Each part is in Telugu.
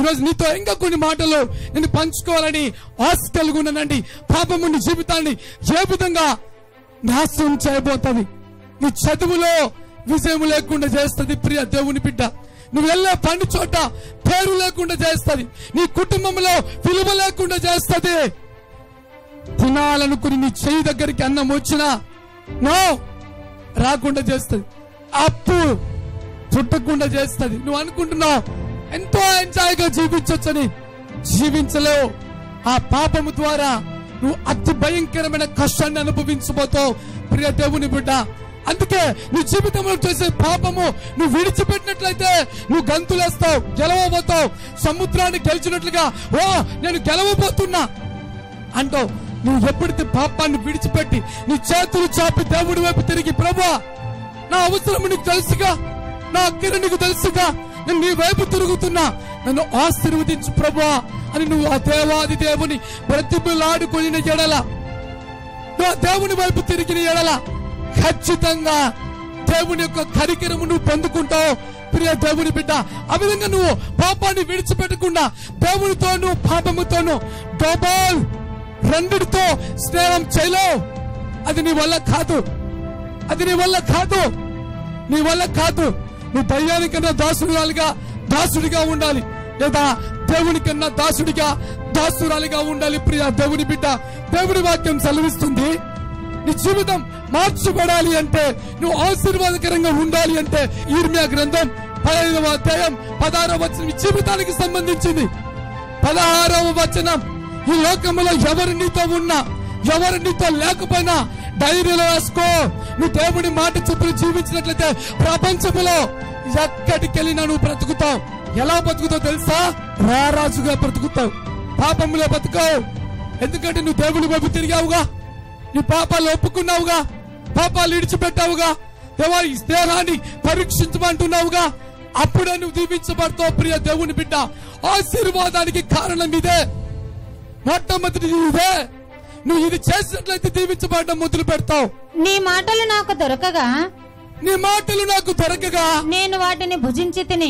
ఈరోజు నీతో ఇంకా కొన్ని మాటలు నేను పంచుకోవాలని ఆశ కలిగి ఉన్నానండి. పాపము నీ జీవితాన్ని ఏ విధంగా నాశనం చేయబోతుంది, నీ చదువులో విజయం లేకుండా చేస్తుంది ప్రియ దేవుని బిడ్డ. నువ్వు వెళ్ళే పని చోట పేరు లేకుండా చేస్తుంది, నీ కుటుంబంలో విలువ లేకుండా చేస్తుంది. తినాలనుకుని నీ చెయ్యి దగ్గరికి అన్నం వచ్చినా రాకుండా చేస్తుంది, అప్పు చుట్టకుండా చేస్తుంది. నువ్వు అనుకుంటున్నావు ఎంతో ఎంజాయ్గా జీవించొచ్చని, జీవించలేవు. ఆ పాపము ద్వారా నువ్వు అతి భయంకరమైన కష్టాన్ని అనుభవించబోతావు ప్రియ దేవుని బిడ్డ. అందుకే నీ జీవితంలో చేసే పాపము నువ్వు విడిచిపెట్టినట్లయితే నువ్వు గంతులేస్తావు, గెలవబోతావు. సముద్రాన్ని గెలిచినట్లుగా ఓ నేను గెలవబోతున్నా అంటావు. నువ్వు ఎప్పుడైతే పాపాన్ని విడిచిపెట్టి నీ చేతులు చాపి దేవుడి వైపు తిరిగి, ప్రభువా నా అవసరం నీకు తెలుసుగా, నా అక్కర నీకు తెలుసుగా, నేను నీ వైపు తిరుగుతున్నా, నన్ను ఆశీర్వదించు ప్రభువా అని నువ్వు ఆ దేవాది దేవుని బ్రతిమలాడుకొని ఎడల, నువ్వు దేవుని వైపు తిరిగిన ఎడల ఖచ్చితంగా దేవుని యొక్క కరికరము నువ్వు పొందుకుంటావు ప్రియ దేవుని బిడ్డ. ఆ విధంగా నువ్వు పాపాన్ని విడిచిపెట్టకుండా దేవునితోనూ పాపముతోనూ డబల్ రెండిటితో స్నేహం చేయలేవు. అది నీ వల్ల కాదు, అది నీ వల్ల కాదు, నీ వల్ల కాదు. నువ్వు దయ్యానికన్నా దాసుడిగా ఉండాలి, లేదా దేవునికన్నా దాసురాలిగా ఉండాలి ప్రియ దేవుని బిడ్డ. దేవుని వాక్యం సెలవిస్తుంది, నీ జీవితం మార్చబడాలి అంటే, నువ్వు ఆశీర్వాదకరంగా ఉండాలి అంటే, ఇర్మియా గ్రంథం 15వ అధ్యాయం 16వ వచనం జీవితానికి సంబంధించింది. 16వ వచనం, ఈ లోకంలో ఎవరు నీతో ఉన్నా ఎవరు నీతో లేకపోయినా ధైర్యంలో వేసుకో. నువ్వు దేవుని మాట చొప్పున జీవించినట్లయితే ప్రపంచంలో ఎక్కడికి వెళ్ళినా నువ్వు బ్రతుకుతావు. ఎలా బ్రతుకుతావు తెలుసా? రారాజుగా బ్రతుకుతావు, పాపంలో బ్రతుకావు. ఎందుకంటే నువ్వు దేవుని వైపు తిరిగావుగా, నీ పాపాలు ఒప్పుకున్నావుగా, పాపాలు విడిచిపెట్టావుగా, దేవా ఈ స్నేహాన్ని పరీక్షించమంటున్నావుగా. అప్పుడే నువ్వు దీవించబడతావు ప్రియ దేవుని బిడ్డ. ఆశీర్వాదానికి కారణం ఇదే, మొట్టమొదటి ఇదే. నువ్వు ఇది చేసినట్లయితే దీవించబడడం మొదలు పెడతావు. నీ మాటలు నాకు దొరకగా నేను వాటిని భుజించి తిని.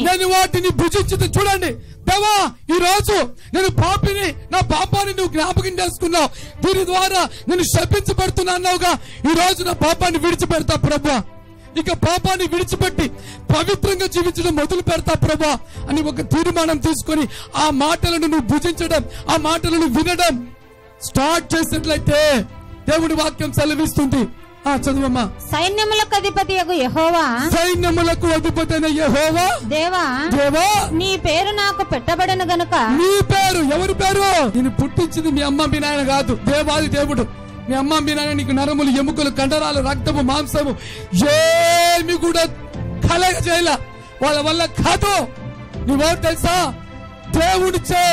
చూడండి దేవా, ఈ రోజు నేను పాపిని, నా పాపాన్ని నువ్వు జ్ఞాపకం చేసుకున్నావు, దీని ద్వారా నేను శపించబడుతున్నా అన్నావుగా. ఈ రోజు నా పాపాన్ని విడిచిపెడతా ప్రభువా, ఇక పాపాన్ని విడిచిపెట్టి పవిత్రంగా జీవించడం మొదలు పెడతా ప్రభువా అని ఒక తీర్మానం తీసుకొని ఆ మాటలను నువ్వు భుజించడం, ఆ మాటలను వినడం స్టార్ట్ చేసినట్లయితే దేవుడి వాక్యం సెలవిస్తుంది. చదువమ్మా. సైన్యములకు అధిపతియగు యెహోవా, సైన్యములకు అధిపతైన యెహోవా, దేవా నీ పేరు నాకు పెట్టబడను గనుక. నీ పేరు, ఎవరి పేరు? నేను పుట్టించింది మీ అమ్మ మీ నాయన కాదు, దేవాది దేవుడు. మీ అమ్మ మీ నాయన నీకు నరములు, ఎముకలు, కండరాలు, రక్తము, మాంసము ఏమి కూడా కలగ చేయలే, వాళ్ళ వల్ల కాదు. నువ్వెవరు తెలుసా? దేవుడిచే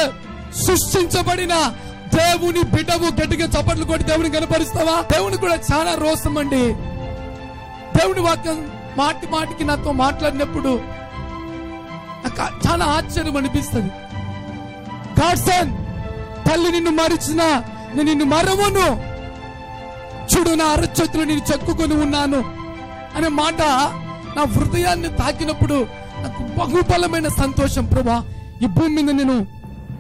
సృష్టించబడిన దేవుని బిడ్డవు. గట్టిగా చప్పట్లు కొట్టి దేవుని కనపరుస్తావా? దేవుని కూడా చాలా రోసం అండి. దేవుని వాక్యం మాటి మాటికి నాతో మాట్లాడినప్పుడు నాకు చాలా ఆశ్చర్యం అనిపిస్తుంది. గాడ్సన్, తల్లి నిన్ను మరిచినా నేను నిన్ను మరవను, చూడు నా అరచేతులు నేను చెక్కుకొని ఉన్నాను అనే మాట నా హృదయాన్ని తాకినప్పుడు నాకు బహుబలమైన సంతోషం. ప్రభా, ఈ భూమి మీద నేను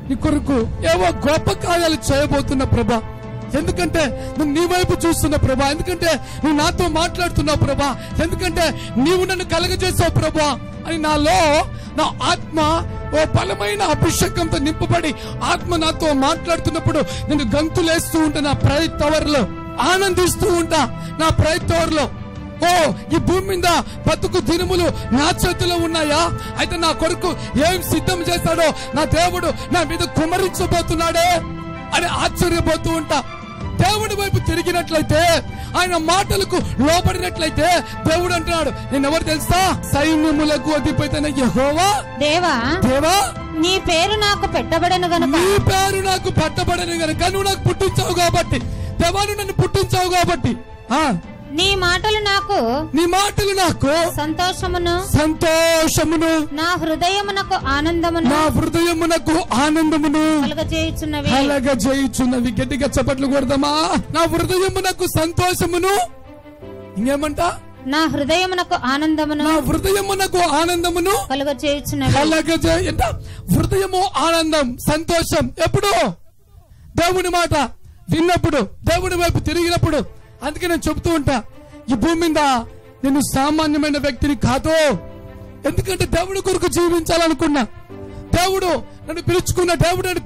నీ కొరకు ఏవో గొప్ప కార్యాలు చేయబోతున్నా ప్రభా. ఎందుకంటే నువ్వు నీ వైపు చూస్తున్నా ప్రభా, ఎందుకంటే నువ్వు నాతో మాట్లాడుతున్నావు ప్రభా, ఎందుకంటే నీవు నన్ను కలగజేసావు ప్రభా అని నాలో నా ఆత్మ ఓ బలమైన అభిషేకంతో నింపబడి ఆత్మ నాతో మాట్లాడుతున్నప్పుడు నేను గంతులేస్తూ ఉంటా, నా ప్రైజ్ టవర్ లో ఆనందిస్తూ ఉంటా. నా ప్రైజ్ టవర్ లో ఓ ఈ భూమి మీద బతుకు దినములు నా చేతిలో ఉన్నాయా? అయితే నా కొరకు ఏం సిద్ధం చేశాడో నా దేవుడు నా మీద కుమరించబోతున్నాడే అని ఆశ్చర్యపోతూ ఉంటా. దేవుడి వైపు తిరిగినట్లయితే, ఆయన మాటలకు లోబడినట్లయితే దేవుడు అంటున్నాడు, నేను ఎవరు తెలుసా? సైన్యములకు అధిపతైన యెహోవా, దేవా నీ పేరు నాకు పెట్టబడను గనుక. నీ పేరు నాకు పెట్టబడను గనుక, నువ్వు నాకు పుట్టించావు కాబట్టి, దేవా నువ్వు నన్ను పుట్టించావు కాబట్టి, నీ మాటలు నాకు సంతోషమును నా హృదయమునకు ఆనందమును కలగజేయుచున్నవి. గట్టిగా చప్పట్లు కొడదామా? నా హృదయమునకు సంతోషమును, ఇంకేమంట? నా హృదయమునకు ఆనందమును హృదయము ఆనందం సంతోషం ఎప్పుడు దేవుని మాట విన్నప్పుడు, దేవుని వైపు తిరిగినప్పుడు. అందుకే నేను చెబుతూ ఉంటా, ఈ భూమి మీద నేను సామాన్యమైన వ్యక్తిని కాదు. ఎందుకంటే దేవుడి కొరకు జీవించాలనుకున్నా. దేవుడు నన్ను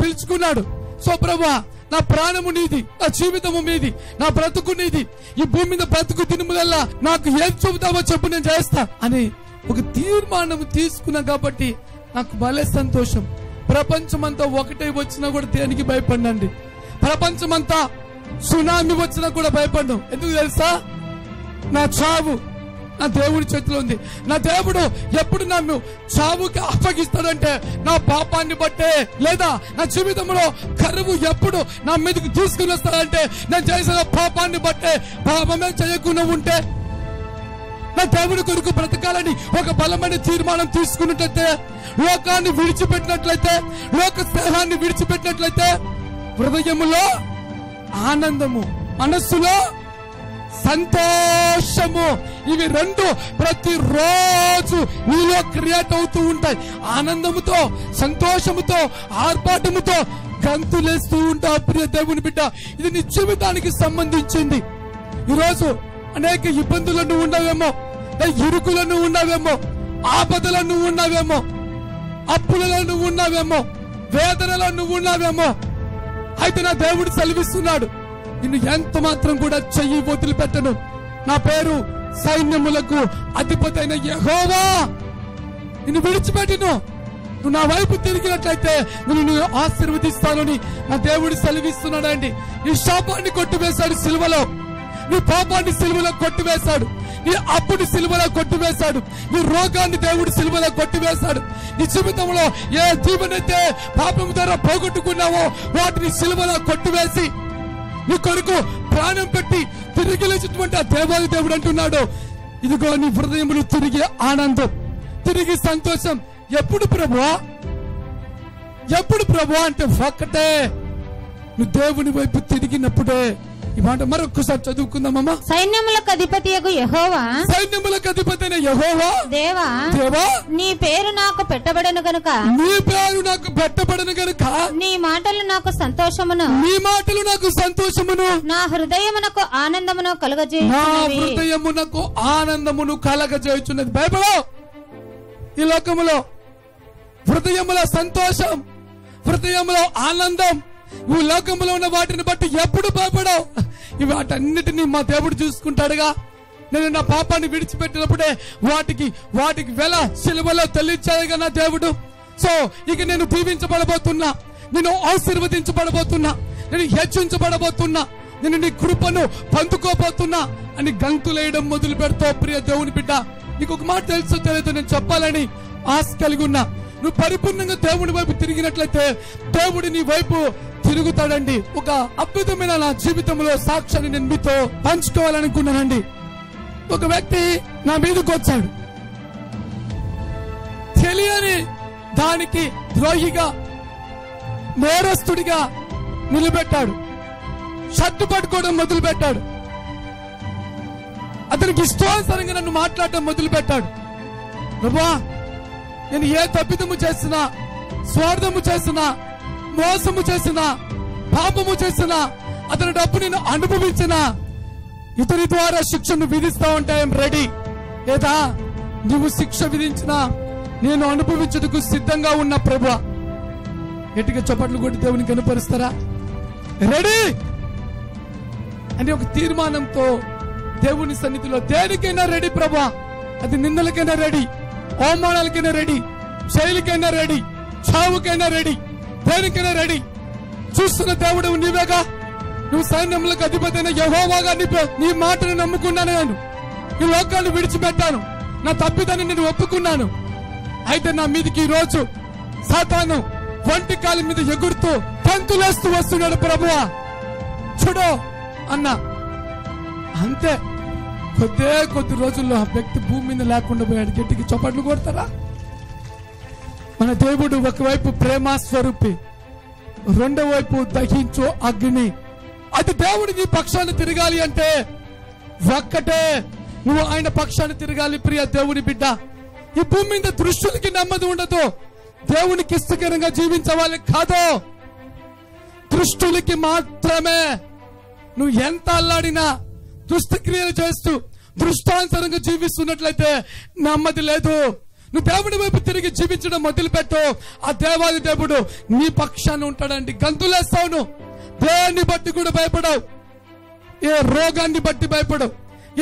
పిలుచుకున్నాడు. సో ప్రభువా, నా ప్రాణము నీది, నా జీవితము మీది, నా బ్రతుకు నీది. ఈ భూమి మీద బ్రతుకు దినములల్లా నాకు ఏం చెబుతావో చెప్పు, నేను చేస్తా అని ఒక తీర్మానం తీసుకున్నా. కాబట్టి నాకు భలే సంతోషం. ప్రపంచమంతా ఒకటే వచ్చినా కూడా దేనికి భయపడండి. ప్రపంచమంతా సునామీ వచ్చినా కూడా భయపడ్డాం. ఎందుకు తెలుసా? నా చావు నా దేవుడి చేతిలో ఉంది. నా దేవుడు ఎప్పుడు నన్ను చావుకి అప్పగిస్తాడంటే నా పాపాన్ని బట్టే, లేదా నా జీవితంలో కరువు ఎప్పుడు నా మీదకి తీసుకుని వస్తాడంటే నేను చేసిన పాపాన్ని బట్టే. పాపమే చేయకుండా ఉంటే, నా దేవుడి కొరకు బ్రతకాలని ఒక బలమైన తీర్మానం తీసుకున్నట్లయితే, లోకాన్ని విడిచిపెట్టినట్లయితే, లోక స్నేహాన్ని విడిచిపెట్టినట్లయితే, హృదయములో ఆనందము, మనస్సులో సంతోషము, ఇవి రెండు ప్రతిరోజు నీలో క్రియేట్ అవుతూ ఉంటాయి. ఆనందముతో, సంతోషముతో, ఆర్భాటముతో గంతులేస్తూ ఉంటావు ప్రియ దేవుని బిడ్డ. ఇది నీ జీవితానికి సంబంధించింది. ఈరోజు అనేక ఇబ్బందులను ఉన్నావేమో, ఇరుకులను ఉన్నావేమో, ఆపదలను ఉన్నావేమో, అప్పులలో ఉన్నావేమో, వేదనలను ఉన్నావేమో. అయితే నా దేవుడు సెలవిస్తున్నాడు, నిన్ను ఎంత మాత్రం కూడా చెయ్యి వదిలిపెట్టను. నా పేరు సైన్యములకు అధిపతి అయిన యెహోవా. నిన్ను విడిచిపెట్టను. నువ్వు నా వైపు తిరిగినట్లయితే నిన్ను ఆశీర్వదిస్తానని నా దేవుడు సెలవిస్తున్నాడండి. నీ శాపాన్ని కొట్టివేశాడు సిలువలో, నీ పాపాన్ని సిలువలో కొట్టివేశాడు, నీ అప్పుని సిలువలో కొట్టివేశాడు, నీ రోగాన్ని దేవుడు సిలువలో కొట్టివేశాడు. నీ జీవితంలో ఏ జీవనైతే పాపం ద్వారా పోగొట్టుకున్నావో వాటిని సిలువలో కొట్టివేసి నీ కొరకు ప్రాణం పెట్టి తిరిగి లేచినటువంటి ఆ దేవాది దేవుడు అంటున్నాడు, ఇదిగో నీ హృదయములు తిరిగి ఆనందం, తిరిగి సంతోషం. ఎప్పుడు ప్రభువా? ఎప్పుడు ప్రభువా అంటే ఒక్కటే, నువ్వు దేవుని వైపు తిరిగినప్పుడే. ఈ మాట మరొకసారి చదువుకుందామమ్మా. సైన్యములకు అధిపతియగు యెహోవా, సైన్యములకు అధిపతి అయిన యెహోవా, దేవా నీ పేరు నాకు పెట్టబడను గనుక, నీ పేరు నాకు పెట్టబడను గనుక, నీ మాటలు నాకు సంతోషమును, నీ మాటలు నాకు సంతోషమును, నా హృదయమునకు ఆనందమును కలుగజేయుచున్నవి. నా హృదయమునకు ఆనందమును కలగజేయుచున్నది. భయపడో. ఈ లోకములో హృదయములో సంతోషం, హృదయములో ఆనందం, నువ్వు లోకంలో ఉన్న వాటిని బట్టి ఎప్పుడు భయపడవు. వాటన్నిటినీ మా దేవుడు చూసుకుంటాడుగా. నేను నా పాపాన్ని విడిచిపెట్టినప్పుడే వాటికి వెల సిలువలో చెల్లించాడుగా నా దేవుడు. సో ఇక నేను దీవించబడబోతున్నా, నేను ఆశీర్వదించబడబోతున్నా, నేను హెచ్చించబడబోతున్నా, నేను నీ కృపను పొందుకోబోతున్నా అని గంతులేయడం మొదలు పెడతావు ప్రియ దేవుని బిడ్డ. నీకు ఒక మాట తెలుసో తెలియదు నేను చెప్పాలని ఆశ కలిగి ఉన్నా. నువ్వు పరిపూర్ణంగా దేవుడి వైపు తిరిగినట్లయితే దేవుడు నీ వైపు తిరుగుతాడండి. ఒక అద్భుతమైన నా జీవితంలో సాక్ష్యాన్ని నేను మీతో పంచుకోవాలనుకున్నానండి. ఒక వ్యక్తి నా మీదకి వచ్చాడు, తెలియని దానికి ద్రోహిగా, నేరస్తుడిగా నిలబెట్టాడు. షర్టు పట్టుకోవడం మొదలు పెట్టాడు. అతనికి ఇష్టానుసారంగా నన్ను మాట్లాడటం మొదలు పెట్టాడు. ప్రభువా, నేను ఏ తప్పిదము చేసినా, స్వార్థము చేసినా, మోసము చేసినా, పాపము చేసినా, అతని డబ్బు నేను అనుభవించినా, ఇతని ద్వారా శిక్షను విధిస్తా ఉంటే ఐఎమ్ రెడీ. లేదా నువ్వు శిక్ష విధించినా నేను అనుభవించుటకు సిద్ధంగా ఉన్న ప్రభువా. గట్టిగా చప్పట్లు కొట్టి దేవుని కనపరుస్తారా? రెడీ అని ఒక తీర్మానంతో దేవుని సన్నిధిలో దేనికైనా రెడీ ప్రభువా. అది నిందలకైనా రెడీ, అవమానాలకైనా రెడీ, శైలికైనా రెడీ, చావుకైనా రెడీ, దేనికైనా రెడీ. చూస్తున్న దేవుడు నీవేగా. నువ్వు సైన్యములకు అధిపతి అయిన యెహోవాగా నీ మాటను నమ్ముకున్నాను. నేను ఈ లోకాన్ని విడిచిపెట్టాను, నా తప్పిదాన్ని నేను ఒప్పుకున్నాను. అయితే నా మీదకి ఈ రోజు సాతాను ఒంటి కాలి మీద ఎగురుతూ గంతులేస్తూ వస్తున్నాడు ప్రభువా, చూడు అన్నా. అంతే, కొద్ది రోజుల్లో ఆ వ్యక్తి భూమి మీద లేకుండా పోయాడు. గట్టికి చప్పట్లు కొడతారా? మన దేవుడు ఒకవైపు ప్రేమ స్వరూపి, రెండో వైపు దహించు అగ్ని. అది దేవుడు నీ పక్షాన్ని తిరగాలి అంటే ఒక్కటే, నువ్వు ఆయన పక్షాన్ని తిరగాలి ప్రియ దేవుని బిడ్డ. ఈ భూమి మీద దృష్టులకి నెమ్మది ఉండదు. దేవునికి ఇష్టకరంగా జీవించవాలి కాదు, దృష్టులకి మాత్రమే. నువ్వు ఎంత అల్లాడినా దుష్టక్రియలు చేస్తూ దృష్టానుసారంగా జీవిస్తున్నట్లయితే నెమ్మది లేదు. నువ్వు దేవుడి వైపు తిరిగి జీవించడం మొదలుపెట్టు, ఆ దేవాది దేవుడు నీ పక్షాన్ని ఉంటాడండి. గంతులేస్తావు నువ్వు, దేన్ని బట్టి కూడా భయపడవు. ఏ రోగాన్ని బట్టి భయపడవు,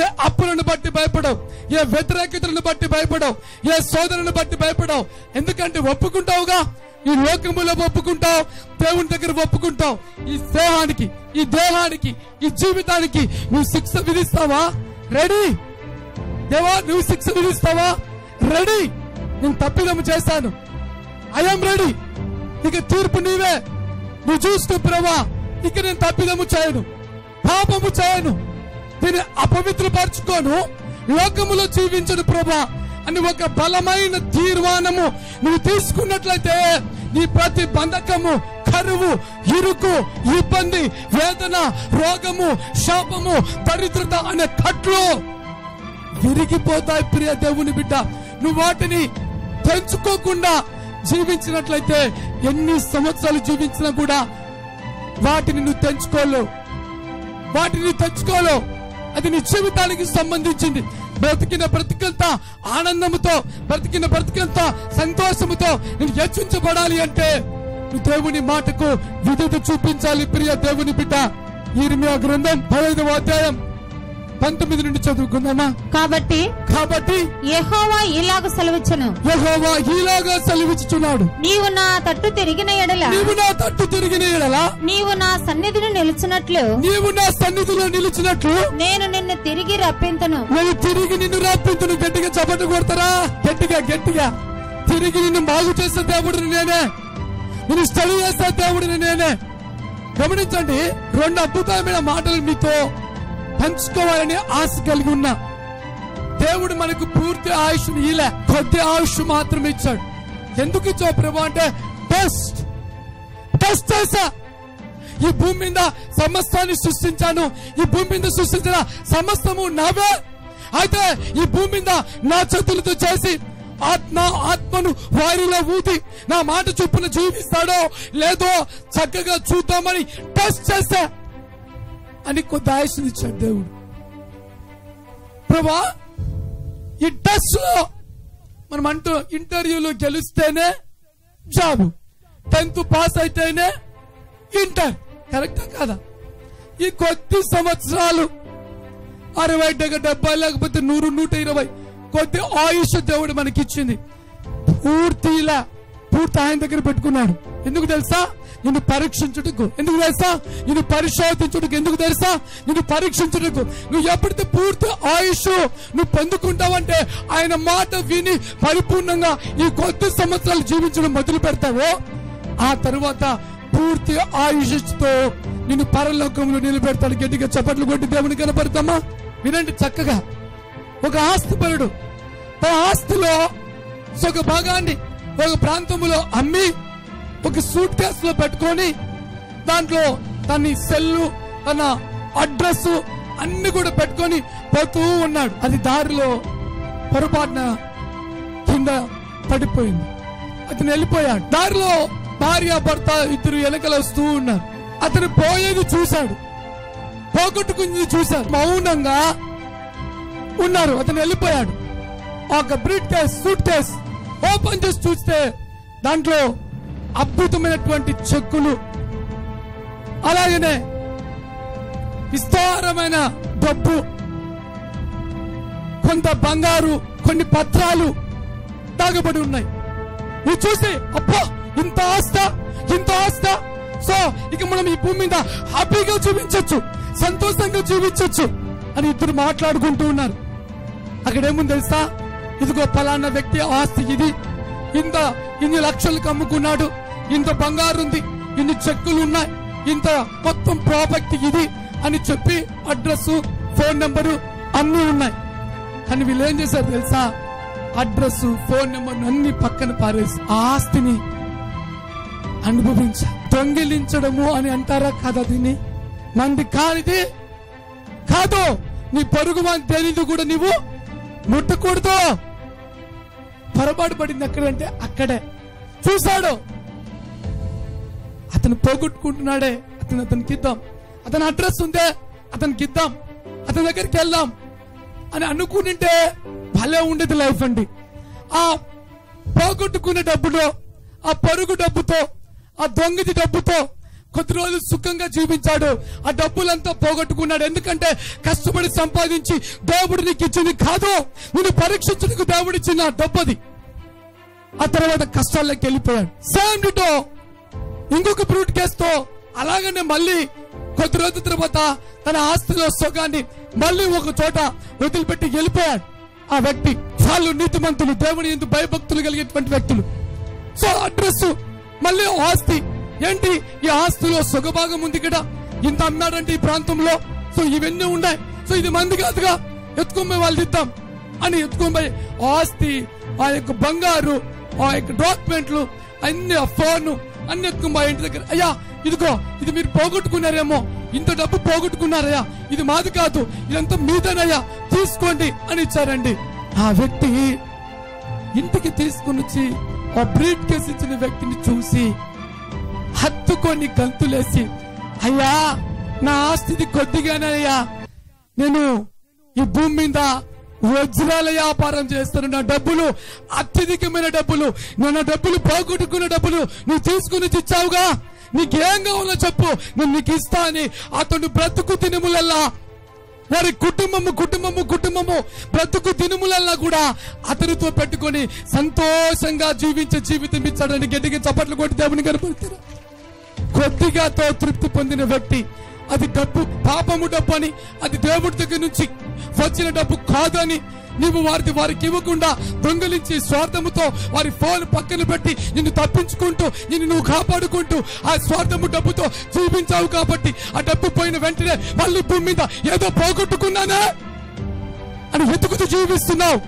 ఏ అప్పులను బట్టి భయపడవు, ఏ వ్యతిరేకతలను బట్టి భయపడవు, ఏ సోదరుని బట్టి భయపడవు. ఎందుకంటే ఒప్పుకుంటావుగా, ఈ లోకములో ఒప్పుకుంటావు, దేవుని దగ్గర ఒప్పుకుంటావు. ఈ దేహానికి ఈ జీవితానికి నువ్వు శిక్ష విధిస్తావా? రెడీ దేవా, నువ్వు శిక్ష విధిస్తావా? రెడీ. నేను తప్పిదము చేశాను, ఐఎమ్ రెడీ. ఇక తీర్పు నీవే, నువ్వు చూసుకో ప్రభా. ఇక నేను తప్పిదము చేయను, పాపము చేయను, దీన్ని అపవిత్రపరచుకోను, లోకములో జీవించను ప్రభా అని ఒక బలమైన తీర్మానము నువ్వు తీసుకున్నట్లయితే నీ ప్రతి బంధకము, కరువు, ఇరుకు, ఇబ్బంది, వేదన, రోగము, శాపము, దరిద్రత అనే కట్లు విరిగిపోతాయి ప్రియ దేవుని బిడ్డ. నువ్వు వాటిని తెంచుకోకుండా జీవించినట్లయితే ఎన్ని సంవత్సరాలు జీవించినా కూడా వాటిని నువ్వు తెంచుకోలేవు. అది నీ జీవితానికి సంబంధించింది. బ్రతికిన బ్రతికంతా ఆనందముతో, బ్రతికిన బ్రతికంతా సంతోషముతో నేను హెచ్చించబడాలి అంటే నువ్వు దేవుని మాటకు విధేయత చూపించాలి ప్రియ దేవుని బిడ్డ. ఇర్మియా గ్రంథం 15వ అధ్యాయం 19 నుండి చదువుకుందామా? కాబట్టి యెహోవా ఇలాగ సెలవిచ్చుచున్నాడు, నీవు నా తట్టు తిరిగిన ఎడల నీవు నా సన్నిధిని నిలిచినట్లు నేను నిన్ను తిరిగి రప్పింతును. గట్టిగా చప్పట్లు కొడతారా? గట్టిగా తిరిగి నిన్ను బాగు చేసే దేవుడిని నేనే, నిన్ను స్టడీ చేసే దేవుడిని నేనే. గమనించండి, 2 అద్భుతమైన మాటలు మీతో పంచుకోవాలని ఆశ కలిగి ఉన్నా. దేవుడు మనకు పూర్తి ఆయుష్ ఇలే, కొద్ది ఆయుష్ మాత్రమే ఇచ్చాడు. ఎందుకు ఇచ్చావు ప్రభు అంటే టెస్ట్ చేసా. ఈ భూమి మీద సమస్తాన్ని సృష్టించాను, ఈ భూమి మీద సృష్టించిన సమస్తము నావే. అయితే ఈ భూమి మీద నా చేతులతో చేసి ఆత్మను వారిలో ఊది నా మాట చొప్పున జీవిస్తాడో లేదో చక్కగా చూద్దామని టెస్ట్ చేసా అని కొద్ది ఆయుష్ని ఇచ్చాడు దేవుడు. ప్రభా, ఈ టెస్ట్ లో మనం అంటూ ఇంటర్వ్యూలో గెలిస్తేనే జాబ్, 10th పాస్ అయితేనే ఇంటర్. కరెక్టా కాదా? ఈ కొద్ది సంవత్సరాలు 60, 70 లేకపోతే 100, 120 కొద్ది ఆయుష్ దేవుడు మనకిచ్చింది. పూర్తి ఆయన దగ్గర పెట్టుకున్నాడు. ఎందుకు తెలుసా? నిన్ను పరీక్షించుటకు. ఎందుకు తెలుసా? నిన్ను పరిశోధించుటకు. ఎందుకు తెలుసా? నిన్ను పరీక్షించుటకు. నువ్వు ఎప్పుడైతే పూర్తి ఆయుష్ నువ్వు పొందుకుంటావంటే ఆయన మాట విని పరిపూర్ణంగా ఈ కొద్ది సంవత్సరాలు జీవించడం మొదలు పెడతావో ఆ తరువాత పూర్తి ఆయుష్తో నిన్ను పరలోకంలో నిలబెడతాడు. గట్టిగా చప్పట్లు కొట్టి దేవుని కనపడతామా? వినండి చక్కగా. ఒక ఆస్తిపరుడు తన ఆస్తిలో ఒక భాగాన్ని ఒక ప్రాంతంలో అమ్మి ఒక సూట్ కేసు లో పెట్టుకొని దాంట్లో తన సెల్లు, తన అడ్రస్ అన్ని కూడా పెట్టుకొని పోతూ ఉన్నాడు. అది దారిలో పొరపాటున కింద పడిపోయింది. అతను వెళ్ళిపోయాడు. దారిలో భార్య భర్త ఇద్దరు వెనకలు వస్తూ ఉన్నారు. అతను పోయేది చూశాడు, పోగొట్టుకుని చూశాడు, మౌనంగా ఉన్నారు. అతను వెళ్ళిపోయాడు. ఒక brief case, suit case open చేసి చూస్తే దాంట్లో అద్భుతమైనటువంటి చెక్కులు, అలాగనే విస్తారమైన డబ్బు, కొంత బంగారు, కొన్ని పత్రాలు తాగబడి ఉన్నాయి. నువ్వు చూసి అబ్బా ఇంత ఆస్త, సో ఇక మనం ఈ భూమి మీద హ్యాపీగా జీవించొచ్చు, సంతోషంగా జీవించొచ్చు అని ఇద్దరు మాట్లాడుకుంటూ ఉన్నారు. అక్కడేముంది తెలుసా? ఇదిగో ఫలానా వ్యక్తి ఆస్తి ఇది, ఇన్ని లక్షలకు అమ్ముకున్నాడు, ఇంత బంగారు ఉంది, ఇన్ని చెక్కులు ఉన్నాయి, ఇంత మొత్తం ప్రాపర్టీ ఇది అని చెప్పి అడ్రస్, ఫోన్ నెంబరు అన్ని ఉన్నాయి. కానీ వీళ్ళు ఏం చేశారు తెలుసా? అడ్రస్, ఫోన్ నెంబర్ అన్ని పక్కన పారేసి ఆ ఆస్తిని అనుభవించారు. దొంగిలించడము అని అంటారా కదా? దీన్ని మంది కానిది కాదు, నీ పొరుగువాని దేనిది కూడా నీవు ముట్టకూడదు. పొరపాటు పడింది ఎక్కడంటే అక్కడే చూశాడు. అతను పోగొట్టుకుంటున్నాడే, అతనికి ఇద్దాం, అతని అడ్రస్ ఉందే అతనికి ఇద్దాం, అతని దగ్గరికి వెళ్దాం అని అనుకుంటే భలే ఉండేది లైఫ్ అండి. ఆ పోగొట్టుకునే డబ్బులో, ఆ పరుగు డబ్బుతో, ఆ దొంగది డబ్బుతో కొద్ది రోజులు సుఖంగా జీవించాడు. ఆ డబ్బులంతా పోగొట్టుకున్నాడు. ఎందుకంటే కష్టపడి సంపాదించి దేవుడు నీకు ఇచ్చింది కాదు, నిన్ను పరీక్షించడానికి దేవుడు ఇచ్చిన డబ్బుది. ఆ తర్వాత కష్టాల్లోకి వెళ్ళిపోయాడు. సేమ్ డిటో ఇంకొక బ్రూట్ కేసుతో అలాగనే మళ్ళీ కొద్ది రోజుల తర్వాత తన ఆస్తిలో సొగాన్ని మళ్ళీ ఒక చోట వదిలిపెట్టి వెళ్ళిపోయాడు. ఆ వ్యక్తి వాళ్ళు నీతిమంతులు, దేవుని యందు భయభక్తులు కలిగేటువంటి వ్యక్తులు. సో అడ్రస్ మళ్ళీ ఆస్తి ఏంటి, ఈ ఆస్తిలో సొగభాగం ఉంది కదా, ఇంత అన్నాడంటే ఈ ప్రాంతంలో. సో ఇవన్నీ ఉన్నాయి. సో ఇది మంది కాదుగా, ఎత్తుకొని వాళ్ళు ఇద్దాం అని ఎత్తుకొని ఆస్తి, ఆ యొక్క బంగారు, ఆ యొక్క డాక్యుమెంట్లు అన్ని, ఆ ఫోన్ అన్ని ఎత్తుకొని ఇంటి దగ్గర, అయ్యా ఇదిగో ఇది మీరు పోగొట్టుకున్నారేమో, ఇంత డబ్బు పోగొట్టుకున్నారయ్యా, ఇది మాది కాదు, ఇదంతా మీదేనయ్యా, తీసుకోండి అని ఇచ్చారండి. ఆ వ్యక్తి ఇంటికి తీసుకుని వచ్చి ఆ బ్రీఫ్ కేసు ఇచ్చిన వ్యక్తిని చూసి హత్తుకొని గంతులేసి, అయ్యా నా ఆస్తిది కొద్దిగానయ్యా, నేను ఈ భూమి మీద వజ్రాల వ్యాపారం చేస్తాను, నా డబ్బులు అత్యధికమైన డబ్బులు, నా డబ్బులు పోగొట్టుకున్న డబ్బులు నువ్వు తీసుకుని ఇచ్చావుగా, నీకేం కావాలో చెప్పు నేను నీకు ఇస్తా అని అతను బ్రతుకు దినములల్లా, వారి కుటుంబము బ్రతుకు దినములల్లా కూడా అతనితో పెట్టుకొని సంతోషంగా జీవించే జీవితం ఇచ్చాడని గట్టిగా చప్పట్లు కొట్టి దేవుని కనపడతారు. కొద్దిగాతో తృప్తి పొందిన వ్యక్తి, అది డబ్బు పాపము డబ్బు అని, అది దేవుడి దగ్గర నుంచి వచ్చిన డబ్బు కాదని నీవు వారికి ఇవ్వకుండా దొంగలించి స్వార్థముతో వారి ఫోన్ పక్కన పెట్టి నిన్ను తప్పించుకుంటూ నిన్ను నువ్వు కాపాడుకుంటూ ఆ స్వార్థము డబ్బుతో జీవించావు కాబట్టి ఆ డబ్బు పోయిన వెంటనే మళ్ళీ భూమి మీద ఏదో పోగొట్టుకున్నానా అని వెతుకుతూ జీవిస్తున్నావు.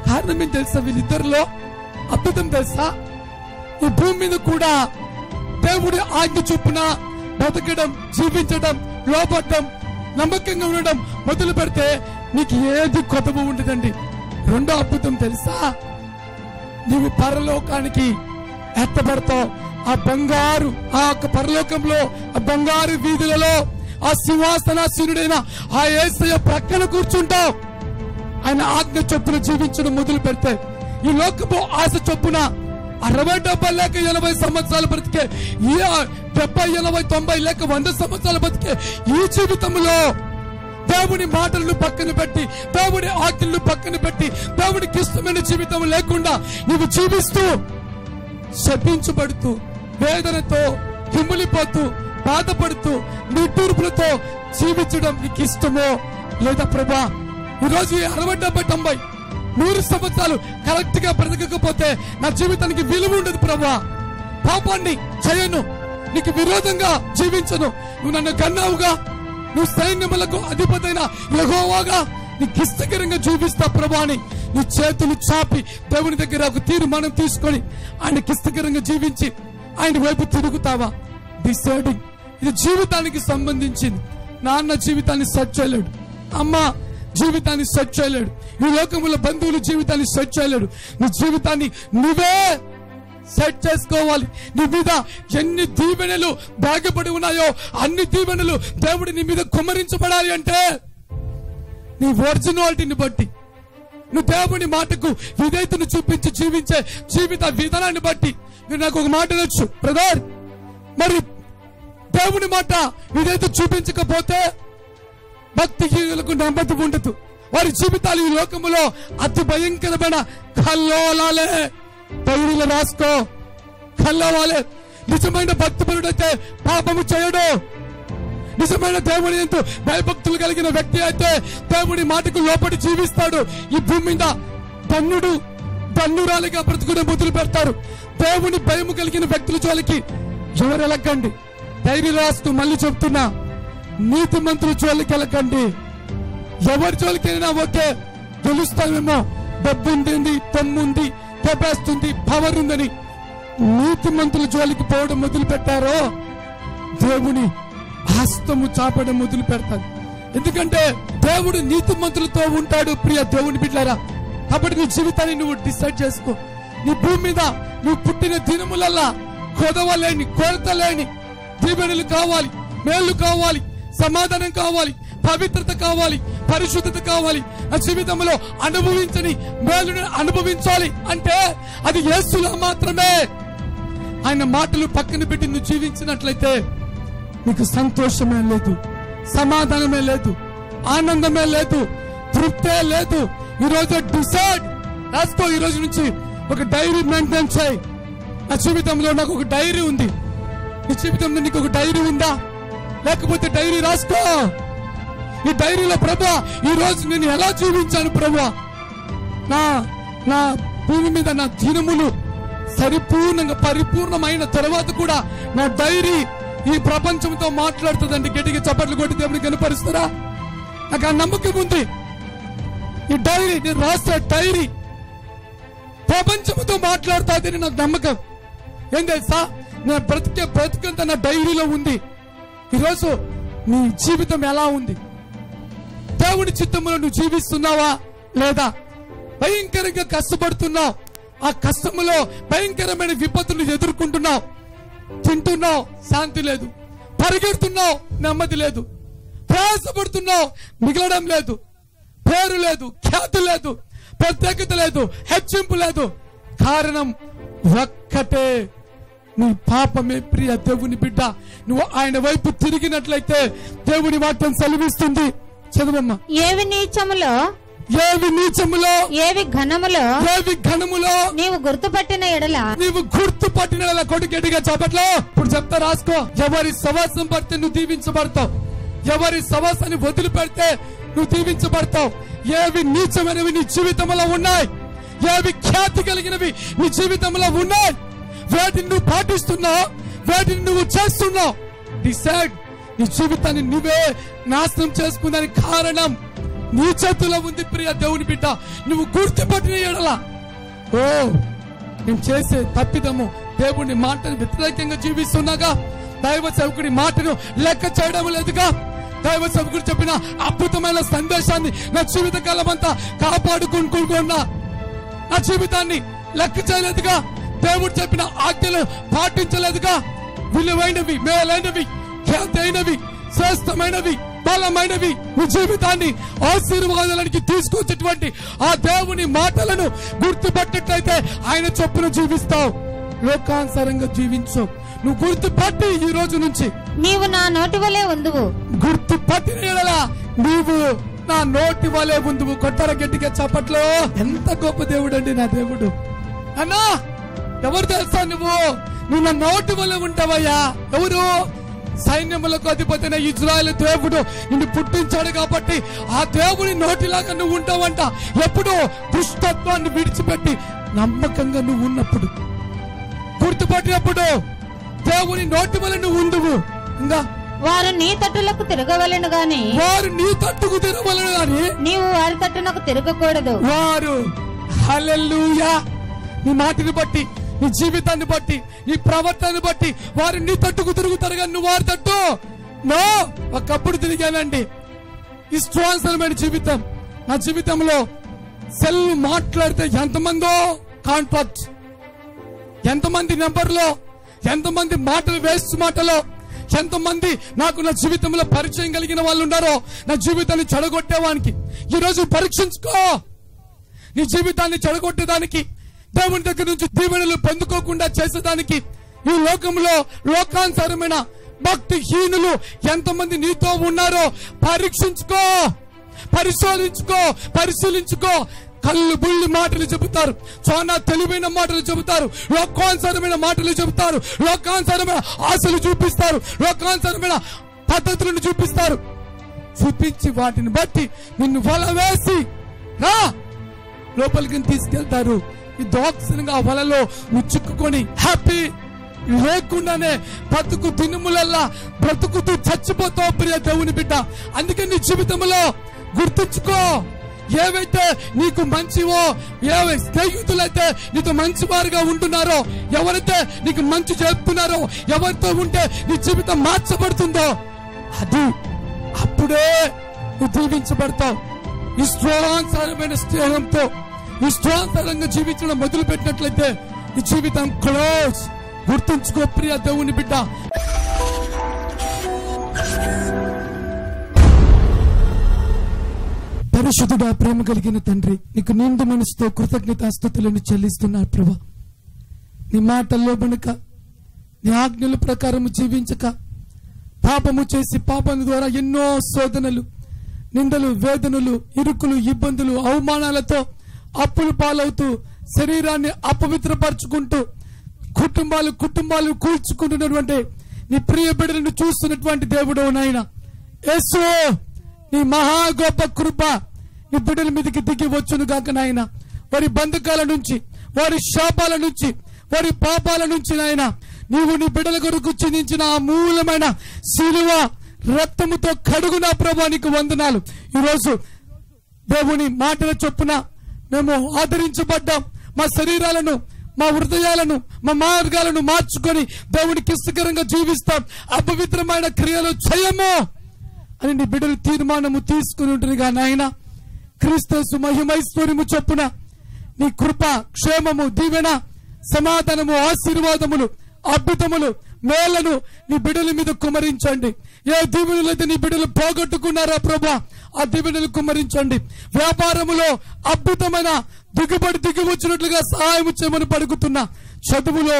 కారణం ఏం తెలుసా? వీళ్ళిద్దరిలో అద్భుతం తెలుసా? ఈ భూమి మీద కూడా దేవుడి ఆజ్ఞ చొప్పున బతకడం, జీవించడం, లోపడడం, నమ్మకంగా ఉండడం మొదలు పెడితే నీకు ఏది కొత్తగా ఉండదండి. రెండో అద్భుతం తెలుసా? నీవు పరలోకానికి ఎత్తబడతావు. ఆ బంగారు, ఆ యొక్క పరలోకంలో, ఆ బంగారు వీధులలో ఆ సింహాసనాసీనుడైన ఆ యేసయ్య ప్రక్కన కూర్చుంటావు. ఆయన ఆజ్ఞ చొప్పున జీవించడం మొదలు పెడితే ఈ లోకపు ఆశ చొప్పున 60, 70 లేక 80 సంవత్సరాలు బ్రతికే, 70, 80, 90 లేక 100 సంవత్సరాలు బ్రతికే ఈ జీవితంలో దేవుని మాటలను పక్కన పెట్టి, దేవుని ఆజ్ఞలను పక్కన పెట్టి, దేవునికి ఇష్టమైన జీవితం లేకుండా నీవు జీవిస్తూ శపించబడుతూ, వేదనతో కుమిలిపోతూ, బాధపడుతూ, నిట్టూర్పులతో జీవించడం నీకు ఇష్టమో లేదా ప్రభా? ఈరోజు 60, 70, 90, 100 సంవత్సరాలు కరెక్ట్ గా బ్రతకకపోతే నా జీవితానికి విలువ ఉండదు ప్రభా. పాపాన్ని చేయను, నీకు విరోధంగా జీవించను, నువ్వు నన్ను కన్నావుగా, నువ్వు సైన్యములకు అధిపతైన యెహోవాగా నీకు ఇష్టకరంగా జీవిస్తా ప్రభా అని నీ చేతులు చాపి దేవుని దగ్గర ఒక తీర్మానం తీసుకొని ఆయనకి ఇష్టకరంగా జీవించి ఆయన వైపు తిరుగుతావా? డిసైడింగ్. ఇది జీవితానికి సంబంధించింది. నాన్న జీవితాన్ని సెట్ చేయలేడు, అమ్మ జీవితాన్ని సెట్ చేయలేడు, ఈ లోకముల బంధువులు జీవితాన్ని సెట్ చేయలేడు. నీ జీవితాన్ని నువ్వే సెట్ చేసుకోవాలి. నీ మీద ఎన్ని దీవెనలు దాగబడి ఉన్నాయో అన్ని దీవెనలు దేవుడు నీ మీద కుమ్మరించబడాలి అంటే నీ ఒరిజినాలిటీని బట్టి, నువ్వు దేవుని మాటకు విధేయతను చూపించి జీవించే జీవిత విధానాన్ని బట్టి. నువ్వు నాకు ఒక మాట అనొచ్చు, బ్రదర్, మరి దేవుని మాట విధేయత చూపించకపోతే భక్తిహీనులకు నెమ్మది ఉండదు, వారి జీవితాలు ఈ లోకములో అతి భయంకరమైన కల్లోలాలే. డైరీలో రాసుకో, కల్లోలాలే. నిజమైన భక్తిపరుడైతే పాపము చేయడు. నిజమైన దేవుని ఎంతో భయభక్తులు కలిగిన వ్యక్తి అయితే దేవుని మాటకు లోపడి జీవిస్తాడు. ఈ భూమి మీద ధన్నురాలిగా బ్రతుకునే మొదలు పెడతారు. దేవుని భయము కలిగిన వ్యక్తుల జోలికి ఎవరు వెళ్ళకండి. డైరీ రాస్తూ మళ్ళీ చెప్తున్నా, నీతి మంత్రుల జోలికి వెళ్ళకండి. ఎవరి జోలికైనా ఓకే, గెలుస్తామేమో, డబ్బు ఉంది, తమ్ముంది, తెప్పేస్తుంది, పవర్ ఉందని నీతి మంత్రుల జోలికి పోవడం మొదలు పెట్టారో దేవుని హస్తము చాపడం మొదలు పెడతారు. ఎందుకంటే దేవుడు నీతిమంతులతో ఉంటాడు ప్రియ దేవుని బిడ్డలారా. కాబట్టి నీ జీవితాన్ని నువ్వు డిసైడ్ చేసుకో. నీ భూమి మీద నువ్వు పుట్టిన దినములల్లా కొదవలేని, కొరత లేని దీవెనలు కావాలి, మేలు కావాలి, సమాధానం కావాలి, పవిత్రత కావాలి, పరిశుద్ధత కావాలి. నా జీవితంలో అనుభవించని మేలుని అనుభవించాలి అంటే అది యేసులో మాత్రమే. ఆయన మాటలు పక్కన పెట్టి నువ్వు జీవించినట్లయితే నీకు సంతోషమే లేదు, సమాధానమే లేదు, ఆనందమే లేదు, తృప్తే లేదు. ఈరోజు డిసైడ్ రాసుకో. ఈ రోజు నుంచి ఒక డైరీ మెయింటైన్ చేయి. నా జీవితంలో నాకు ఒక డైరీ ఉంది. నీ జీవితంలో నీకు ఒక డైరీ ఉందా? లేకపోతే డైరీ రాసుకో. ఈ డైరీలో ప్రభువా ఈ రోజు నేను ఎలా జీవించాను ప్రభువా, నా భూమి మీద నా దినములు సంపూర్ణంగా పరిపూర్ణమైన తర్వాత కూడా నా డైరీ ఈ ప్రపంచంతో మాట్లాడుతుందండి. గట్టిగా చప్పట్లు కొట్టి దేవుని కనపరుస్తారా? నాకు ఆ నమ్మకం ఉంది. ఈ డైరీ నేను రాసే డైరీ ప్రపంచంతో మాట్లాడుతుందని నాకు నమ్మకం. ఏం తెలుసా, నేను బ్రతుకంతా నా డైరీలో ఉంది. ఈరోజు నీ జీవితం ఎలా ఉంది? దేవుని చిత్తంలో నువ్వు జీవిస్తున్నావా లేదా? భయంకరంగా కష్టపడుతున్నావు, ఆ కష్టములో భయంకరమైన విపత్తులు ఎదుర్కొంటున్నావు. తింటున్నావు, శాంతి లేదు. పరిగెడుతున్నావు, నెమ్మది లేదు. ప్రయాసపడుతున్నావు, మిగలడం లేదు. పేరు లేదు, ఖ్యాతి లేదు, ప్రత్యేకత లేదు, హెచ్చింపు లేదు. కారణం ఒక్కటే, నీ పాపమే ప్రియ దేవుని బిడ్డ. నువ్వు ఆయన వైపు తిరిగినట్లయితే దేవుని వాక్యం సెలవిస్తుంది. చదువమ్మా. ఏవి నీచములో, ఏవి నీచములో, ఏవి ఘనములో, ఏవి ఘనములో నీవు గుర్తుపట్టిన ఎడల, నీవు గుర్తుపట్టిన ఎడల. కొడుకెడిగా చప్పట్లో ఇప్పుడు చెప్తా రాసుకో. ఎవరి సవాసం పడితే నువ్వు దీవించబడతావు, ఎవరి సవాసాన్ని వదిలిపెడితే నువ్వు దీవించబడతావు. ఏవి నీచమైనవి నీ జీవితంలో ఉన్నాయి, ఏవి ఖ్యాతి కలిగినవి నీ జీవితంలో ఉన్నాయి, వేటిని నువ్వు పాటిస్తున్నావు, వేటిని నువ్వు చేస్తున్నావు. డిసైడ్. నీ జీవితాన్ని నువ్వే నాశనం చేసుకున్నానికి కారణం నీ చేతిలో ఉంది ప్రియ దేవుని బిడ్డ. నువ్వు గుర్తుపట్టిన ఎడల, ఓ నేను చేసే తప్పిదము దేవుని మాటను వ్యతిరేకంగా జీవిస్తున్నాగా, దైవ సేవకుడి మాటను లెక్క చేయడం లేదుగా, దైవ సేవకుడు చెప్పిన అద్భుతమైన సందేశాన్ని నా జీవిత కాలం అంతా కాపాడుకుంటున్నా, నా జీవితాన్ని లెక్క చేయలేదుగా, దేవుడు చెప్పిన ఆజ్ఞలు పాటించలేదుగా. విలువైనవి, మేలైనవి, ఖ్యాతి అయినవి, శ్రేష్టమైనవి, బలమైనవి నీ జీవితాన్ని ఆశీర్వాదానికి తీసుకొచ్చేటువంటి ఆ దేవుని మాటలను గుర్తుపట్టినట్లయితే ఆయన చొప్పున జీవిస్తావు. లోకానుసారంగా జీవించు. నువ్వు గుర్తుపట్టి ఈ రోజు నుంచి నీవు నా నోటి వలె ఉందువు. గుర్తుపట్టిన ఎడల నీవు నా నోటి వలె ఉందువు. కొట్టర గట్టిగా చప్పట్లో. ఎంత గొప్ప దేవుడు అండి నా దేవుడు. అన్నా ఎవరు తెలుసా, నువ్వు నా నోటి వలె ఉంటావయ్యా. ఎవరు? సైన్యములకు అధిపతి ఇజ్రాయేలు దేవుడు నిన్ను పుట్టించాడు కాబట్టి ఆ దేవుని నోటిలాగా నువ్వు ఉంటావంట. ఎప్పుడు దుష్టత్వాన్ని విడిచిపెట్టి నమ్మకంగా నువ్వు ఉన్నప్పుడు, గుర్తుపట్టినప్పుడు దేవుని నోటి వల్ల నువ్వు ఉండువు. ఇంకా వారు నీ తట్టులకు తిరగవలెను గాని, వారు నీ తట్టుకు తిరగవలెను గాని నీవు వారి తట్టునకు తిరగకూడదు. వారు హల్లెలూయా. నీ మాటని బట్టి, నీ జీవితాన్ని బట్టి, నీ ప్రవర్తనని బట్టి వారు నీ తట్టుకు తిరుగుతారు కానీ నువ్వు వారి తట్టు నో. ఒకప్పుడు తిరిగానండి. ఇష్టానుసారమైన జీవితం. నా జీవితంలో సెల్ మాట్లాడితే ఎంతమందో కాంట్రాక్ట్, ఎంతమంది నెంబర్లో, ఎంతమంది మాటలు, వేస్ట్ మాటలో, ఎంతమంది నాకు నా జీవితంలో పరిచయం కలిగిన వాళ్ళు ఉన్నారో నా జీవితాన్ని చెడగొట్టేవానికి. ఈరోజు పరీక్షించుకో. నీ జీవితాన్ని చెడగొట్టేదానికి, దేవుని దగ్గర నుంచి దీవెనలు పొందుకోకుండా చేసేదానికి ఈ లోకంలో లోకానుసారమైన భక్తిహీనులు ఎంతమంది నీతో ఉన్నారో పరీక్షించుకో, పరిశీలించుకో. కళ్ళు బుల్లి మాటలు చెబుతారు, చాలా తెలివైన మాటలు చెబుతారు, లోకానుసారమైన మాటలు చెబుతారు, లోకానుసారమైన ఆశలు చూపిస్తారు, లోకానుసారమైన పద్ధతులను చూపిస్తారు. చూపించి వాటిని బట్టి నిన్ను వల వేసి రా లోపలికి తీసుకెళ్తారు. ఈ దోక్షంగా వలలో నువ్వు చిక్కుకొని హ్యాపీ లేకుండానే బ్రతుకు దినములల్లా బ్రతుకుతూ చచ్చిపోతావు ప్రియ దేవుని బిడ్డ. అందుకే నీ జీవితంలో గుర్తుంచుకో, ఏవైతే నీకు మంచివో, ఏ స్నేహితులైతే నీతో మంచి వారుగా ఉంటున్నారో, ఎవరైతే నీకు మంచి చెప్తున్నారో, ఎవరితో ఉంటే నీ జీవితం మార్చబడుతుందో అది అప్పుడే నువ్వు దీవించబడతావు. ఇష్టానుసారమైన స్నేహంతో ఇష్టానుసారంగా జీవించడం మొదలు పెట్టినట్లయితే ఈ జీవితం క్లోజ్. గుర్తుంచుకో ప్రియ దేవుని బిడ్డ. పరిశుద్ధుడా, ప్రేమ కలిగిన తండ్రి, నీకు నిండు మనసుతో కృతజ్ఞతాస్తుతులను చెల్లిస్తున్నారు ప్రభా. నీ మాటల్లో బనుక, నీ ఆజ్ఞల ప్రకారము జీవించక, పాపము చేసి పాపం ద్వారా ఎన్నో శోధనలు, నిందలు, వేదనలు, ఇరుకులు, ఇబ్బందులు, అవమానాలతో అప్పులు పాలవుతూ శరీరాన్ని అపవిత్రపరచుకుంటూ కుటుంబాలు కూల్చుకుంటున్నటువంటి నీ ప్రియ బిడ్డలను చూస్తున్నటువంటి దేవుడు నాయన యేసు, నీ మహా గొప్ప కృప నీ బిడ్డల మీదకి దిగి వచ్చును గాక నాయన. వారి బంధకాల నుంచి, వారి శాపాల నుంచి, వారి పాపాల నుంచి నాయన నీవు నీ బిడ్డల కొరకు చిందించిన ఆ మూలమైన శిలువ రక్తముతో కడుగున ప్రభా నీకు వందనాలు. ఈరోజు దేవుని మాటల చొప్పున మేము ఆదరించబడ్డాం. మా శరీరాలను, మా హృదయాలను, మా మార్గాలను మార్చుకొని దేవునికి ఇష్టకరంగా జీవిస్తాం. అపవిత్రమైన క్రియలు చేయము అని నీ బిడ్డలు తీర్మానము తీసుకుని ఉంటుందిగా నాయన. క్రీస్తు మహిమైశ్వర్యము చొప్పున నీ కృప, క్షేమము, దీవెన, సమాధానము, ఆశీర్వాదములు, అద్భుతములు, మేళ్లను నీ బిడ్డల మీద కుమరించండి. ఏ దీవెనలైతే నీ బిడ్డలు పోగొట్టుకున్నారా ప్రభా, ఆ దీవెనలు కుమరించండి. వ్యాపారములో అద్భుతమైన దిగుబడి దిగి వచ్చినట్లుగా సహాయం చేయమని పలుకుతున్నా. చదువులో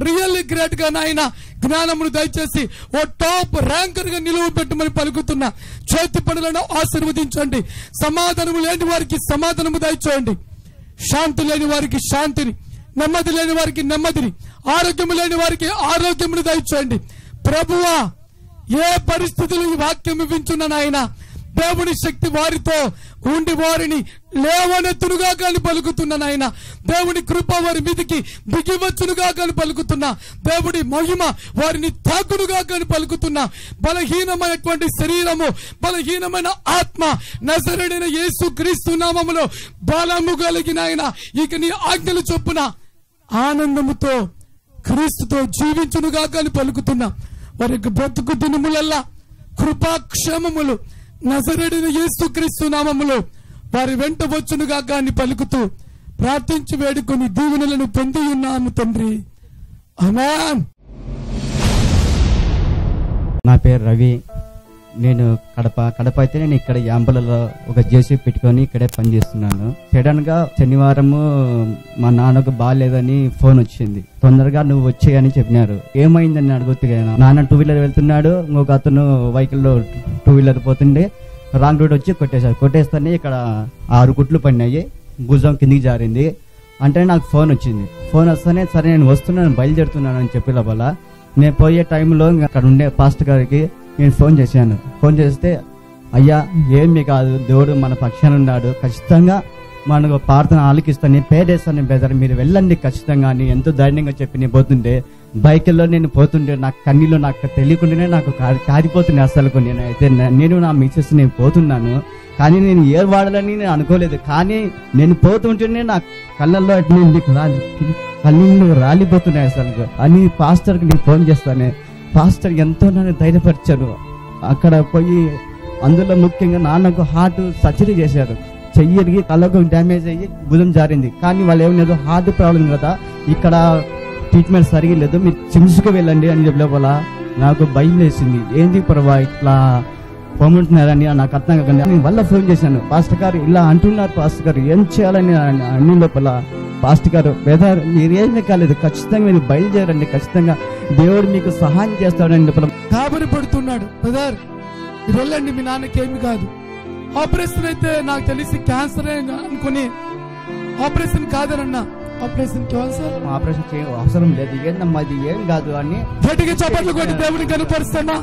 రియల్లీ గ్రేట్ గా నాయన జ్ఞానమును దయచేసి ఓ టాప్ ర్యాంకర్ గా నిలువ పెట్టమని పలుకుతున్నా. చేతి పనులను ఆశీర్వదించండి. సమాధానము లేని వారికి సమాధానము దయచేయండి. శాంతి లేని వారికి శాంతిని, నెమ్మది లేని వారికి నెమ్మదిని, ఆరోగ్యము లేని వారికి ఆరోగ్యమును దయచేయండి. ప్రభువా, ఏ పరిస్థితులు ఈ వాక్యం వింటున్న నాయన దేవుని శక్తి వారితో ఉండి వారిని లేవనెత్తునుగా కానీ పలుకుతున్నా నాయన. దేవుని కృప వారి మీదికి దిగివచ్చునుగా కానీ పలుకుతున్నా. దేవుడి మహిమ వారిని తాకునుగా కానీ పలుకుతున్నా. బలహీనమైనటువంటి శరీరము, బలహీనమైన ఆత్మ నజరేయుడైన యేసు క్రీస్తు నామములో బలము కలిగిన ఆయన ఇక నీ ఆజ్ఞలు చొప్పున ఆనందముతో క్రీస్తుతో జీవించునుగా కానీ పలుకుతున్నా. వారి బ్రతుకు దినములల్లా కృపాక్షేమములు నజరేయుడైన యేసు క్రీస్తు నామములో వారి వెంట వచ్చునుగా కానీ పలుకుతూ ప్రార్థించి వేడుకొని దీవెనలను పొంది ఉన్నాము తండ్రి. ఆమేన్. నా పేరు రవి. నేను కడప అయితే నేను ఇక్కడ యాంబలలో ఒక జేసీ పెట్టుకొని ఇక్కడే పనిచేస్తున్నాను. సడన్ గా శనివారము మా నాన్నకు బాగాలేదని ఫోన్ వచ్చింది. తొందరగా నువ్వు వచ్చేయని చెప్పినారు. ఏమైందని అడుగుతూ నాన్న 2 వీలర్ వెళ్తున్నాడు, ఇంకొక అతను వెహికల్ లో 2 వీలర్ పోతుండే రాంగ్ రూట్ వచ్చి కొట్టేశారు. కొట్టేస్తానే ఇక్కడ 6 కుట్లు పడినాయి, భుజం కిందికి జారింది. అంటే నాకు ఫోన్ వచ్చింది. ఫోన్ వస్తేనే సరే నేను వస్తున్నాను, బయలుదేరుతున్నాను అని చెప్పి లోపల నేను పోయే టైంలో అక్కడ ఉండే పాస్టర్ గారికి నేను ఫోన్ చేశాను. ఫోన్ చేస్తే, అయ్యా ఏమీ కాదు, దేవుడు మన పక్షాన ఉన్నాడు, ఖచ్చితంగా మనకు ప్రార్థన ఆలకిస్తాను, నేను పేరేస్తాను బెదర్, మీరు వెళ్ళండి ఖచ్చితంగా అని ఎంతో ధైర్యంగా చెప్పి నేను పోతుండే. బైక్లో నేను పోతుండే, నాకు కన్నీళ్ళు నాకు తెలియకుండానే నాకు కారిపోతున్నాయి. అసలు నేను నా మిసెస్ నేను పోతున్నాను, కానీ నేను ఏ వాడాలని నేను అనుకోలేదు. కానీ నేను పోతుంటేనే నా కళ్ళల్లో కన్నీళ్ళు రాలిపోతున్నాయి అసలు అని పాస్టర్కి నేను ఫోన్ చేస్తానే. పాస్టర్ ఎంతో నన్ను ధైర్యపరిచారు. అక్కడ పోయి అందులో ముఖ్యంగా నాన్నకు హార్ట్ సర్జరీ చేశారు. చెయ్యికి కళ్ళకు డ్యామేజ్ అయ్యి భుజం జారింది. కానీ వాళ్ళు ఏం లేదు, హార్ట్ ప్రాబ్లం కదా, ఇక్కడ ట్రీట్మెంట్ సరిగా లేదు, మీరు చిమ్స్కి వెళ్ళండి అని చెప్పేలోపల నాకు భయం వేసింది. ఏంది ప్రభా ఇట్లా పొమ్మంటున్నారని నాకు అర్థం కాకుండా నేను వల్ల ఫోన్ చేశాను. పాస్టర్ గారు ఇలా అంటున్నారు, పాస్టర్ గారు ఏం చేయాలని అన్ని లోపల పాస్టర్ గారు బెదర్ మీరేమీ కాలేదు, ఖచ్చితంగా మీరు బయలుదేరండి, ఖచ్చితంగా దేవుడు మీకు సహాయం చేస్తాడని లోపల కాబరి పడుతున్నాడు. బెదర్ మీరు వెళ్ళండి, మీ నాన్నకి ఏమి కాదు. ఆపరేషన్ అయితే నాకు తెలిసి క్యాన్సర్ అనుకుని ఆపరేషన్ కాదనన్నా. ఆపరేషన్ ఆపరేషన్ అవసరం లేదు, ఏందమ్మా ఇది ఏం కాదు అని గట్టిగా చప్పట్లు కొట్టి దేవుడిని కనపరుస్తున్నా.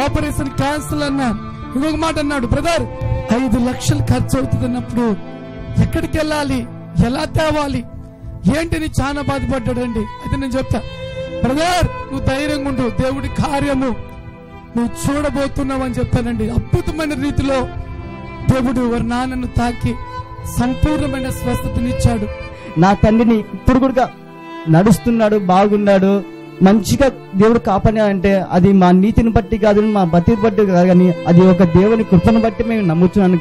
ఆపరేషన్ క్యాన్సర్ అన్నా. ఇంకొక మాట అన్నాడు, బ్రదర్ 5 లక్షలు ఖర్చు అవుతుంది అన్నప్పుడు ఎక్కడికి వెళ్ళాలి, ఎలా తేవాలి ఏంటిని చాలా బాధపడ్డాడండి. అయితే నేను చెప్తా, బ్రదర్ నువ్వు ధైర్యంగా ఉండు, దేవుడి కార్యము నువ్వు చూడబోతున్నావు అని చెప్తానండి. అద్భుతమైన రీతిలో దేవుడు వారి నాన్నను తాకి సంపూర్ణమైన స్వస్థతనిచ్చాడు. నా తండ్రిని ఇప్పుడు కూడా నడుస్తున్నాడు, బాగున్నాడు. మంచిగా దేవుడు కాపాడినా అంటే అది మా నీతిని బట్టి కాదు, మా బతిని బట్టి కాదు, కానీ అది ఒక దేవుని కృపను బట్టి మేము నమ్ముతున్నాను.